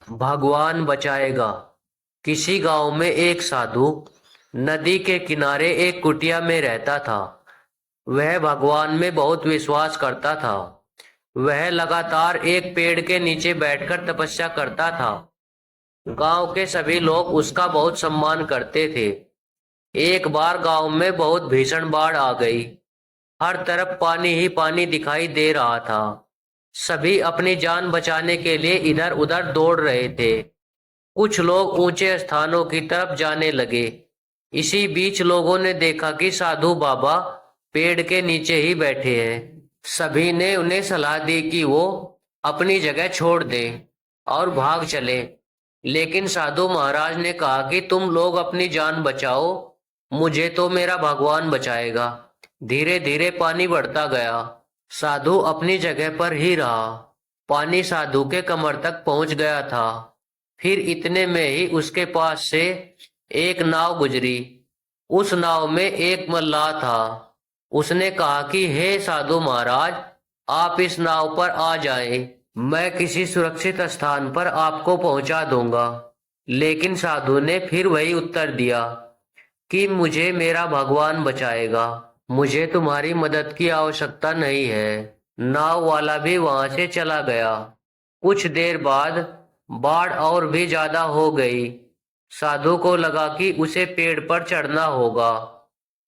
भगवान बचाएगा। किसी गांव में एक साधु नदी के किनारे एक कुटिया में रहता था। वह भगवान में बहुत विश्वास करता था। वह लगातार एक पेड़ के नीचे बैठकर तपस्या करता था। गांव के सभी लोग उसका बहुत सम्मान करते थे। एक बार गांव में बहुत भीषण बाढ़ आ गई। हर तरफ पानी ही पानी दिखाई दे रहा था। सभी अपनी जान बचाने के लिए इधर उधर दौड़ रहे थे। कुछ लोग ऊंचे स्थानों की तरफ जाने लगे। इसी बीच लोगों ने देखा कि साधु बाबा पेड़ के नीचे ही बैठे हैं। सभी ने उन्हें सलाह दी कि वो अपनी जगह छोड़ दें और भाग चले। लेकिन साधु महाराज ने कहा कि तुम लोग अपनी जान बचाओ, मुझे तो मेरा भगवान बचाएगा। धीरे धीरे पानी बढ़ता गया। साधु अपनी जगह पर ही रहा। पानी साधु के कमर तक पहुंच गया था। फिर इतने में ही उसके पास से एक नाव गुजरी। उस नाव में एक मल्लाह था। उसने कहा कि हे साधु महाराज, आप इस नाव पर आ जाएं, मैं किसी सुरक्षित स्थान पर आपको पहुंचा दूंगा। लेकिन साधु ने फिर वही उत्तर दिया कि मुझे मेरा भगवान बचाएगा, मुझे तुम्हारी मदद की आवश्यकता नहीं है। नाव वाला भी वहां से चला गया। कुछ देर बाद बाढ़ और भी ज्यादा हो गई। साधु को लगा कि उसे पेड़ पर चढ़ना होगा।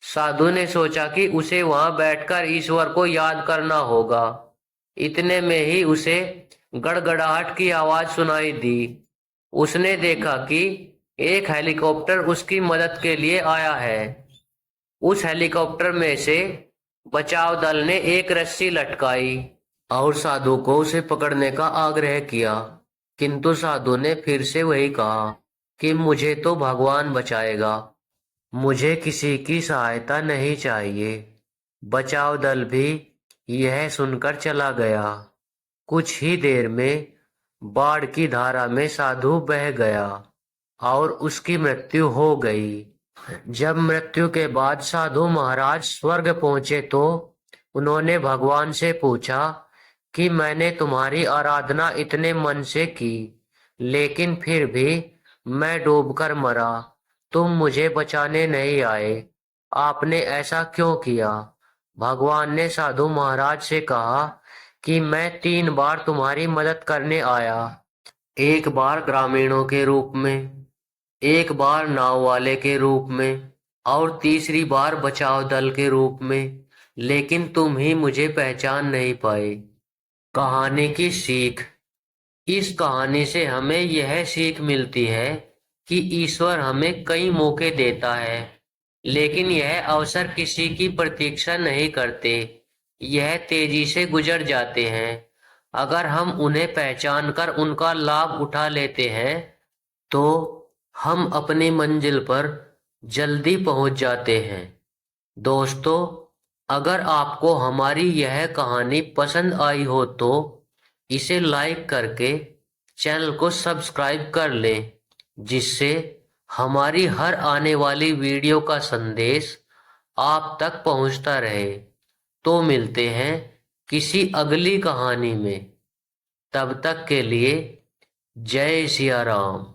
साधु ने सोचा कि उसे वहां बैठकर ईश्वर को याद करना होगा। इतने में ही उसे गड़गड़ाहट की आवाज सुनाई दी। उसने देखा कि एक हेलीकॉप्टर उसकी मदद के लिए आया है। उस हेलीकॉप्टर में से बचाव दल ने एक रस्सी लटकाई और साधु को उसे पकड़ने का आग्रह किया। किंतु साधु ने फिर से वही कहा कि मुझे तो भगवान बचाएगा, मुझे किसी की सहायता नहीं चाहिए। बचाव दल भी यह सुनकर चला गया। कुछ ही देर में बाढ़ की धारा में साधु बह गया और उसकी मृत्यु हो गई। जब मृत्यु के बाद साधु महाराज स्वर्ग पहुंचे तो उन्होंने भगवान से पूछा कि मैंने तुम्हारी आराधना इतने मन से की, लेकिन फिर भी मैं डूबकर मरा। तुम मुझे बचाने नहीं आए, आपने ऐसा क्यों किया? भगवान ने साधु महाराज से कहा कि मैं 3 बार तुम्हारी मदद करने आया। एक बार ग्रामीणों के रूप में, एक बार नाव वाले के रूप में और तीसरी बार बचाव दल के रूप में, लेकिन तुम ही मुझे पहचान नहीं पाए। कहानी की सीख। इस कहानी से हमें यह सीख मिलती है कि ईश्वर हमें कई मौके देता है, लेकिन यह अवसर किसी की प्रतीक्षा नहीं करते, यह तेजी से गुजर जाते हैं। अगर हम उन्हें पहचान कर उनका लाभ उठा लेते हैं तो हम अपनी मंजिल पर जल्दी पहुंच जाते हैं। दोस्तों, अगर आपको हमारी यह कहानी पसंद आई हो तो इसे लाइक करके चैनल को सब्सक्राइब कर लें, जिससे हमारी हर आने वाली वीडियो का संदेश आप तक पहुंचता रहे। तो मिलते हैं किसी अगली कहानी में। तब तक के लिए जय सिया राम।